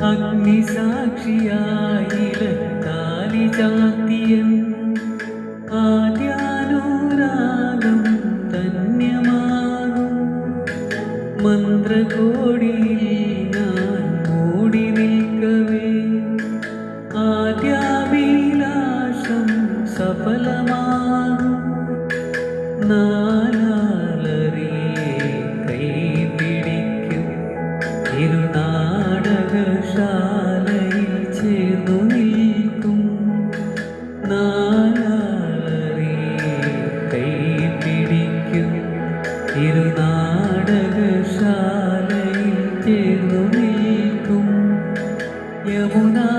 അഗ്നിസാക്ഷിയായിരത്താലി ചാത്തിയൻ ആദ്യാനുരാഗം ധന്യമാകും മന്ത്രകോടിയിൽ ഞാൻ മൂടി നിൽക്കവേ ആദ്യാഭിലാഷം സഫലമാകും നാലാലറിയെ കൈപിടിക്കും ഇരുനാടകശാലയിൽ ചേർന്നു നിൽക്കും നാലാലറിയെ കൈപിടിക്കും ഇരുനാടകശാലയിൽ ചേർന്നു നിൽക്കും യമുനാ